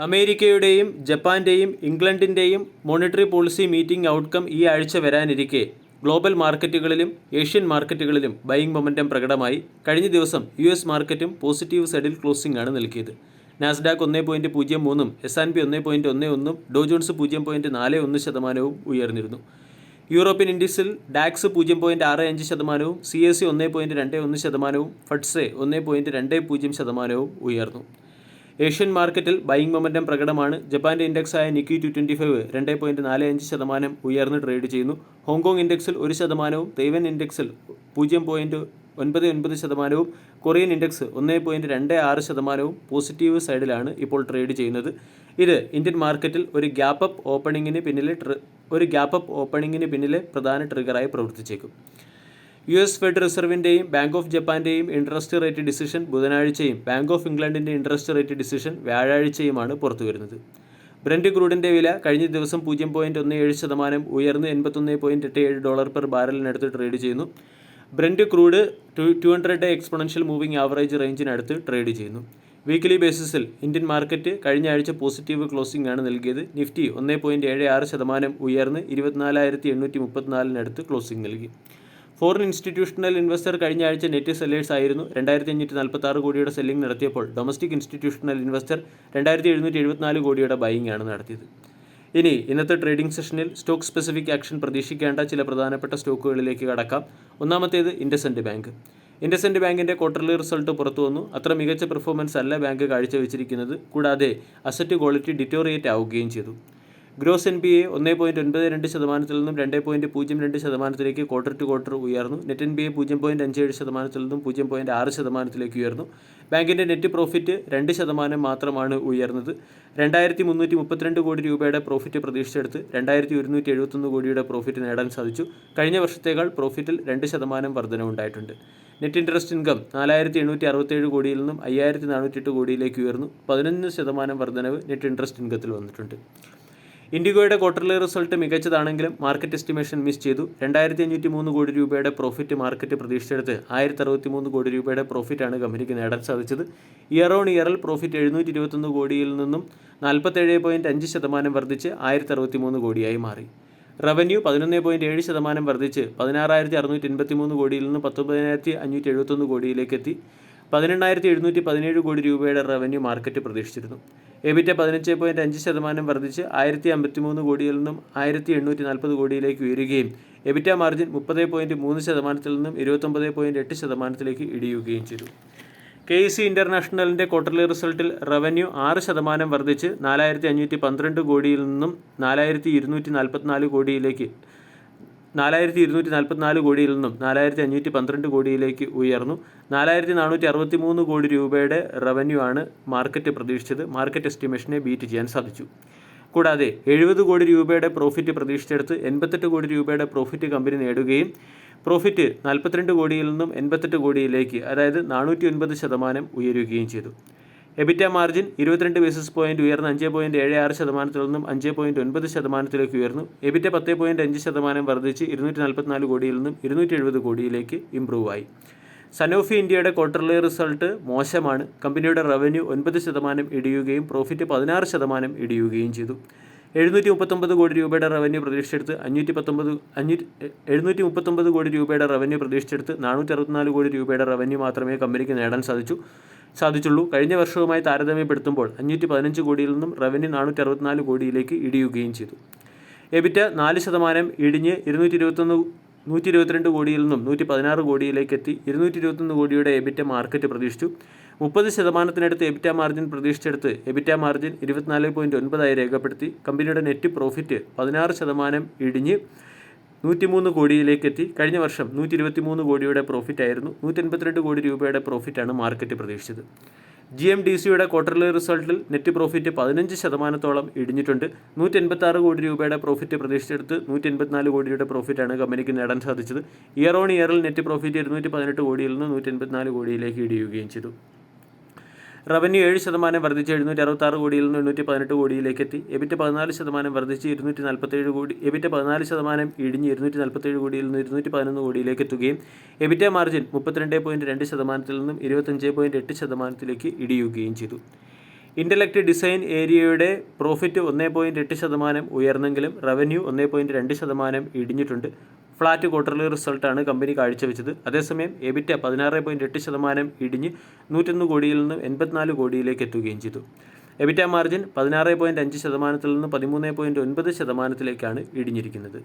അമേരിക്കയുടെയും ജപ്പാന്റെയും ഇംഗ്ലണ്ടിന്റെയും monetary policy meeting outcome ഈ ആഴ്ച വരാനിരിക്കെ ഗ്ലോബൽ മാർക്കറ്റുകളിലും ഏഷ്യൻ മാർക്കറ്റുകളിലും ബൈയിങ് മൊമെന്റം പ്രകടമായി. കഴിഞ്ഞ ദിവസം US മാർക്കറ്റും പോസിറ്റീവ് സൈഡിൽ ക്ലോസിംഗ് ആണ് നൽകിയത്. നാസ്ഡാക്ക് 1.03%, S&P 1.11%, ഡോ ജോൺസ് 0.41% ഉയർന്നിരുന്നു. യൂറോപ്യൻ ഇൻഡെക്സിൽ ഡാക്സ് 0.65%, CAC 1.21%, ഫഡ്സെ 1.20% ഉയർന്നു. ഏഷ്യൻ മാർക്കറ്റിൽ ബൈയിങ് മൊമെന്റം പ്രകടമാണ്. ജപ്പാന്റെ ഇൻഡെക്സായ നിക്കി 225 2.45% ഉയർന്ന് ട്രേഡ് ചെയ്യുന്നു. ഹോങ്കോങ് ഇൻഡെക്സിൽ 1%, തൈവൻ ഇൻഡെക്സിൽ 0.99%, കൊറിയൻ ഇൻഡെക്സ് 1.26% പോസിറ്റീവ് സൈഡിലാണ് ഇപ്പോൾ ട്രേഡ് ചെയ്യുന്നത്. ഇത് ഇന്ത്യൻ മാർക്കറ്റിൽ ഒരു ഗ്യാപ്പ് അപ്പ് ഓപ്പണിങ്ങിന് പിന്നിലെ പ്രധാന ട്രിഗറായി പ്രവർത്തിച്ചേക്കും. US ഫെഡ് റിസർവിൻ്റെയും ബാങ്ക് ഓഫ് ജപ്പാന്റെയും ഇൻട്രസ്റ്റ് റേറ്റ് ഡിസിഷൻ ബുധനാഴ്ചയും ബാങ്ക് ഓഫ് ഇംഗ്ലണ്ടിൻ്റെ ഇൻട്രസ്റ്റ് റേറ്റ് ഡിസിഷൻ വ്യാഴാഴ്ചയുമാണ് പുറത്തുവരുന്നത്. ബ്രന്റ് ക്രൂഡിൻ്റെ വില കഴിഞ്ഞ ദിവസം 0.17% ഉയർന്ന് $81.87 പെർ ബാരലിനടുത്ത് ട്രേഡ് ചെയ്യുന്നു. Brent crude 200-day exponential moving average റേഞ്ചിനടുത്ത് ട്രേഡ് ചെയ്യുന്നു. വീക്ക്ലി ബേസിസിൽ ഇന്ത്യൻ മാർക്കറ്റ് കഴിഞ്ഞ ആഴ്ച പോസിറ്റീവ് ക്ലോസിംഗ് ആണ് നൽകിയത്. നിഫ്റ്റി 1.76% ഉയർന്ന് 24,834 ക്ലോസിംഗ് നൽകി. ഫോറിൻ ഇൻസ്റ്റിറ്റ്യൂഷണൽ ഇൻവെസ്റ്റർ കഴിഞ്ഞ ആഴ്ച നെറ്റ് സെല്ലേഴ്സ് ആയിരുന്നു. 2,546 കോടിയുടെ സെല്ലിംഗ് നടത്തിയപ്പോൾ ഡൊമസ്റ്റിക് ഇൻസ്റ്റിറ്റ്യൂഷണൽ ഇൻവെസ്റ്റർ 2,774 കോടിയുടെ ബൈയിങ് ആണ് നടത്തിയത്. ഇനി ഇന്നത്തെ ട്രേഡിംഗ് സെഷനിൽ സ്റ്റോക്ക് സ്പെസിഫിക് ആക്ഷൻ പ്രതീക്ഷിക്കേണ്ട ചില പ്രധാനപ്പെട്ട സ്റ്റോക്കുകളിലേക്ക് കടക്കാം. ഒന്നാമത്തേത് ഇൻഡസ്ഇൻഡ് ബാങ്ക്. ഇൻഡസ്ഇൻഡ് ബാങ്കിൻ്റെ ക്വാർട്ടർലി റിസൾട്ട് പുറത്തു വന്നു. അത്ര മികച്ച പെർഫോമൻസ് അല്ല ബാങ്ക് കാഴ്ചവെച്ചിരിക്കുന്നത്. കൂടാതെ അസറ്റ് ക്വാളിറ്റി ഡിറ്റോറിയേറ്റ് ആവുകയും ചെയ്തു. ഗ്രോസ് NPA 1.92% നിന്നും 2.02% ക്വാർട്ടർ ടു ക്വാർട്ടർ ഉയർന്നു. നെറ്റ് NPA 0.57% നിന്നും 0.6% ഉയർന്നു. ബാങ്കിൻ്റെ നെറ്റ് പ്രോഫിറ്റ് 2% മാത്രമാണ് ഉയർന്നത്. 2,332 കോടി രൂപയുടെ പ്രോഫിറ്റ് പ്രതീക്ഷിച്ചെടുത്ത് 2,171 കോടിയുടെ പ്രോഫിറ്റ് നേടാൻ സാധിച്ചു. കഴിഞ്ഞ വർഷത്തേക്കാൾ പ്രോഫിറ്റിൽ 2% വർധനവുണ്ടായിട്ടുണ്ട്. നെറ്റ് ഇൻട്രസ്റ്റ് ഇൻകം 4,867 കോടിയിൽ നിന്നും 5,408 കോടിയിലേക്ക് ഉയർന്നു. 11% വർധനവ് നെറ്റ് ഇൻട്രസ്റ്റ് ഇൻകത്തിൽ വന്നിട്ടുണ്ട്. ഇൻഡിഗോയുടെ ക്വാർട്ടർലി റിസൾട്ട് മികച്ചതാണെങ്കിലും മാർക്കറ്റ് എസ്റ്റിമേഷൻ മിസ് ചെയ്തു. 2,503 കോടി രൂപയുടെ പ്രോഫിറ്റ് മാർക്കറ്റ് പ്രതീക്ഷിച്ചെടുത്ത് 1,063 കോടി രൂപയുടെ പ്രോഫിറ്റാണ് കമ്പനിക്ക് നേടാൻ സാധിച്ചത്. ഇയർ ഓൺ ഇയറിൽ പ്രോഫിറ്റ് 721 കോടിയിൽ നിന്നും 47.5% വർദ്ധിച്ച് 1,063 കോടിയായി മാറി. റവന്യൂ 11.7% വർദ്ധിച്ച് 16,683 കോടിയിൽ നിന്ന് 19,571 കോടിയിലേക്ക് എത്തി. 18,717 കോടി രൂപയുടെ റവന്യൂ മാർക്കറ്റ് പ്രതീക്ഷിച്ചിരുന്നു. എബിറ്റ 15.5% വർദ്ധിച്ച് 1,053 കോടിയിൽ നിന്നും 1,840 കോടിയിലേക്ക് ഉയരുകയും എബിറ്റ മാർജിൻ 30.3% നിന്നും 29.8% ഇടിയുകയും ചെയ്തു. KEC ഇൻ്റർനാഷണലിൻ്റെ ക്വാർട്ടർലി റിസൾട്ടിൽ റവന്യൂ 6% വർദ്ധിച്ച് 4,512 കോടിയിൽ നിന്നും 4,244 കോടിയിൽ നിന്നും 4,512 കോടിയിലേക്ക് ഉയർന്നു. 4,463 കോടി രൂപയുടെ റവന്യൂ ആണ് മാർക്കറ്റ് പ്രതീക്ഷിച്ചത്. മാർക്കറ്റ് എസ്റ്റിമേഷനെ ബീറ്റ് ചെയ്യാൻ സാധിച്ചു. കൂടാതെ 70 കോടി രൂപയുടെ പ്രോഫിറ്റ് പ്രതീക്ഷിച്ചെടുത്ത് 88 കോടി രൂപയുടെ പ്രോഫിറ്റ് കമ്പനി നേടുകയും പ്രോഫിറ്റ് 42 കോടിയിൽ നിന്നും 88 കോടിയിലേക്ക്, അതായത് 409% ഉയരുകയും ചെയ്തു. എബിറ്റ മാർജിൻ 22 ബേസിസ് പോയിന്റ് ഉയർന്ന് 5.76% നിന്നും 5.9% ഉയർന്നു. എബിറ്റ 10.5% വർദ്ധിച്ച് 244 കോടിയിൽ നിന്നും 270 കോടിയിലേക്ക് ഇംപ്രൂവ് ആയി. സനോഫി ഇന്ത്യയുടെ ക്വാർട്ടർലി റിസൾട്ട് മോശമാണ്. കമ്പനിയുടെ റവന്യൂ 9% ഇടിയുകയും പ്രോഫിറ്റ് 16% ഇടിയുകയും ചെയ്തു. 739 കോടി രൂപയുടെ റവന്യൂ പ്രതീക്ഷിച്ചെടുത്ത് 739 കോടി രൂപയുടെ റവന്യൂ പ്രതീക്ഷിച്ചെടുത്ത് 464 കോടി രൂപയുടെ റവന്യൂ മാത്രമേ കമ്പനിക്ക് നേടാൻ സാധിച്ചുള്ളൂ. കഴിഞ്ഞ വർഷവുമായി താരതമ്യപ്പെടുത്തുമ്പോൾ 515 കോടിയിൽ നിന്നും റവന്യൂ 464 കോടിയിലേക്ക് ഇടിയുകയും ചെയ്തു. എബിറ്റ 4% ഇടിഞ്ഞ് 122 കോടിയിൽ നിന്നും 116 കോടിയിലേക്ക് എത്തി. 221 കോടിയുടെ എബിറ്റ മാർക്കറ്റ് പ്രതീക്ഷിച്ചു. 30%-നടുത്ത് എബിറ്റ മാർജിൻ പ്രതീക്ഷിച്ചെടുത്ത് എബിറ്റ മാർജിൻ 24.9% രേഖപ്പെടുത്തി. കമ്പനിയുടെ നെറ്റ് പ്രോഫിറ്റ് 16% ഇടിഞ്ഞ് 103 കോടിയിലേക്ക് എത്തി. കഴിഞ്ഞ വർഷം 123 കോടിയുടെ പ്രോഫിറ്റ് ആയിരുന്നു. 182 കോടി രൂപയുടെ പ്രോഫിറ്റാണ് മാർക്കറ്റ് പ്രതീക്ഷിച്ചത്. GMDCയുടെ ക്വാർട്ടർലി റിസൾട്ടിൽ നെറ്റ് പ്രോഫിറ്റ് 15%-ഓളം ഇടിഞ്ഞിട്ടുണ്ട്. 186 കോടി രൂപയുടെ പ്രോഫിറ്റ് പ്രതീക്ഷിച്ചെടുത്ത് 184 കോടിയുടെ പ്രോഫിറ്റാണ് കമ്പനിക്ക് നേടാൻ സാധിച്ചത്. ഇയർ ഓൺ ഇയറിൽ നെറ്റ് പ്രോഫിറ്റ് 218 കോടിയിൽ നിന്ന് 184 കോടിയിലേക്ക് ഇടിയുകയും ചെയ്തു. റവന്യൂ 7% വർദ്ധിച്ച് 766 കോടിയിൽ നിന്ന് 818 കോടിയിലേക്ക് എത്തി. എബിറ്റ 14% വർദ്ധിച്ച് 247 കോടി. എബിറ്റ 14% ഇടിഞ്ഞ് 247 കോടിയിൽ നിന്ന് 211 കോടിയിലേക്ക് എത്തുകയും എബിറ്റ മാർജിൻ 32.2% നിന്നും 25.8% ഇടിയുകയും ചെയ്തു. ഇൻ്റലക്റ്റ് ഡിസൈൻ ഏരിയയുടെ പ്രോഫിറ്റ് 1.8% ഉയർന്നെങ്കിലും റവന്യൂ 1.2% ഇടിഞ്ഞിട്ടുണ്ട്. ഫ്ലാറ്റ് ക്വാർട്ടർലി റിസൾട്ടാണ് കമ്പനി കാഴ്ചവെച്ചത്. അതേസമയം എബിറ്റ 16.8% ഇടിഞ്ഞ് 101 കോടിയിൽ നിന്ന് 84 കോടിയിലേക്ക് എത്തുകയും ചെയ്തു. എബിറ്റ മാർജിൻ 16.5% നിന്ന് 13.9%-ലേക്കാണ് ഇടിഞ്ഞിരിക്കുന്നത്.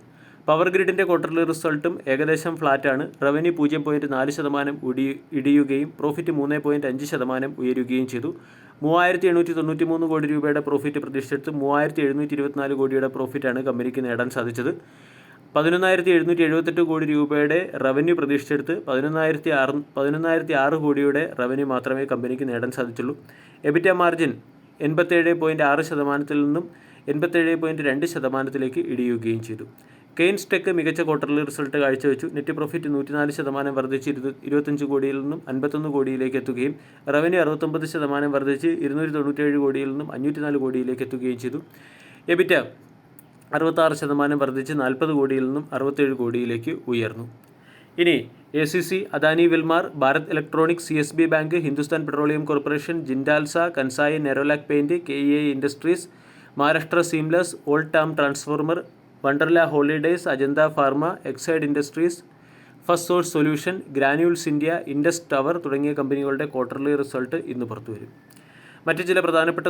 പവർ ഗ്രിഡിൻ്റെ ക്വാർട്ടർലി റിസൾട്ടും ഏകദേശം ഫ്ലാറ്റാണ്. റവന്യൂ 0.4% ഇടിയുകയും പ്രോഫിറ്റ് 3.5% ഉയരുകയും ചെയ്തു. 3,893 കോടി രൂപയുടെ പ്രോഫിറ്റ് പ്രതീക്ഷിച്ചെടുത്ത് 3,724 കോടിയുടെ പ്രോഫിറ്റാണ് കമ്പനിക്ക് നേടാൻ സാധിച്ചത്. 11,778 കോടി രൂപയുടെ റവന്യൂ പ്രതീക്ഷിച്ചെടുത്ത് 11,006 കോടിയുടെ റവന്യൂ മാത്രമേ കമ്പനിക്ക് നേടാൻ സാധിച്ചുള്ളൂ. എബിറ്റ മാർജിൻ 87.6%-ൽ നിന്നും 87.2%-ലേക്ക് ഇടിയുകയും ചെയ്തു. കെയ്ൻസ് ടെക് മികച്ച ക്വാർട്ടർലി റിസൾട്ട് കാഴ്ചവെച്ചു. നെറ്റ് പ്രോഫിറ്റ് 104% വർദ്ധിച്ച് 25 കോടിയിൽ നിന്നും 51 കോടിയിലേക്ക് എത്തുകയും റവന്യൂ 69% വർദ്ധിച്ച് 297 കോടിയിൽ നിന്നും 504 കോടിയിലേക്ക് എത്തുകയും ചെയ്തു. എബിറ്റ 66% വർദ്ധിച്ച് 40 കോടിയിൽ നിന്നും 67 കോടിയിലേക്ക് ഉയർന്നു. ഇനി ACC, Adani Wilmar, Bharat Electronics, CSB Bank, Hindustan Petroleum Corporation, Jindal Saw, Kansai Nerolac Paint, KEI Industries, Maharashtra Seamless, Old Term Transformer, Wonderla Holidays, Ajanta Pharma, Exide Industries, First Source Solution, Granules India, Indus Tower തുടങ്ങിയ കമ്പനികളുടെ ക്വാർട്ടർലി റിസൾട്ട് ഇന്ന് പുറത്തുവരും. മറ്റ് ചില പ്രധാനപ്പെട്ട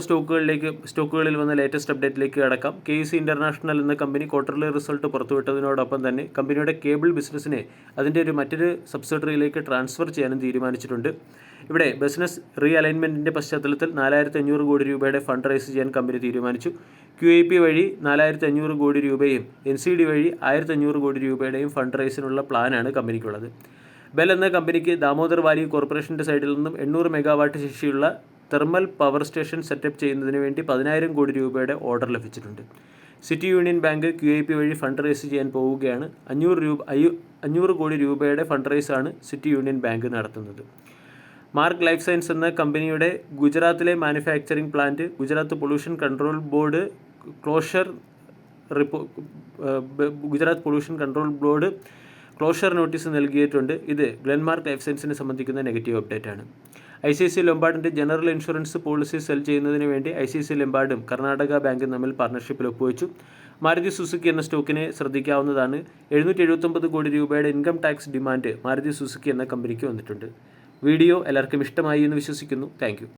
സ്റ്റോക്കുകളിൽ വന്ന ലേറ്റസ്റ്റ് അപ്ഡേറ്റിലേക്ക് കടക്കാം. KEC ഇൻ്റർനാഷണൽ എന്ന കമ്പനി ക്വാർട്ടർലി റിസൾട്ട് പുറത്തുവിട്ടതിനോടൊപ്പം തന്നെ കമ്പനിയുടെ കേബിൾ ബിസിനസ്സിനെ അതിൻ്റെ മറ്റൊരു സബ്സിഡറിയിലേക്ക് ട്രാൻസ്ഫർ ചെയ്യാനും തീരുമാനിച്ചിട്ടുണ്ട്. ഇവിടെ ബിസിനസ് റീ അലൈൻമെൻറ്റിൻ്റെ പശ്ചാത്തലത്തിൽ 4,500 കോടി രൂപയുടെ ഫണ്ട് റൈസ് ചെയ്യാൻ കമ്പനി തീരുമാനിച്ചു. QIP വഴി 4,500 കോടി രൂപയും NCD വഴി 1,500 കോടി രൂപയുടെയും ഫണ്ട് റൈസിനുള്ള പ്ലാനാണ് കമ്പനിക്കുള്ളത്. ബെൽ എന്ന കമ്പനിക്ക് ദാമോദർ വാലി കോർപ്പറേഷൻ്റെ സൈഡിൽ നിന്നും 800 മെഗാവാട്ട് ശേഷിയുള്ള തെർമൽ പവർ സ്റ്റേഷൻ സെറ്റപ്പ് ചെയ്യുന്നതിന് വേണ്ടി 10,000 കോടി രൂപയുടെ ഓർഡർ ലഭിച്ചിട്ടുണ്ട്. സിറ്റി യൂണിയൻ ബാങ്ക് QIP വഴി ഫണ്ട് റൈസ് ചെയ്യാൻ പോവുകയാണ്. 500 കോടി രൂപയുടെ ഫണ്ട് റൈസാണ് സിറ്റി യൂണിയൻ ബാങ്ക് നടത്തുന്നത്. മാർക്ക് ലൈഫ് സയൻസ് എന്ന കമ്പനിയുടെ ഗുജറാത്തിലെ manufacturing plant Gujarat pollution control board closure notice നൽകിയിട്ടുണ്ട്. ഇത് ഗ്ലെൻമാർക്ക് ലൈഫ് സയൻസിനെ സംബന്ധിക്കുന്ന നെഗറ്റീവ് അപ്ഡേറ്റ് ആണ്. ICICI ലൊംബാർഡിൻ്റെ ജനറൽ ഇൻഷുറൻസ് പോളിസി സെൽ ചെയ്യുന്നതിന് വേണ്ടി ICICI ലൊംബാർഡും കർണാടക ബാങ്കും തമ്മിൽ പാർട്ണർഷിപ്പിൽ ഒപ്പുവെച്ചു. മാരുതി സുസുക്കി എന്ന സ്റ്റോക്കിനെ ശ്രദ്ധിക്കാവുന്നതാണ്. 779 കോടി രൂപയുടെ income tax demand Maruti Suzuki എന്ന കമ്പനിക്ക് വന്നിട്ടുണ്ട്. വീഡിയോ എല്ലാവർക്കും ഇഷ്ടമായി എന്ന് വിശ്വസിക്കുന്നു. താങ്ക്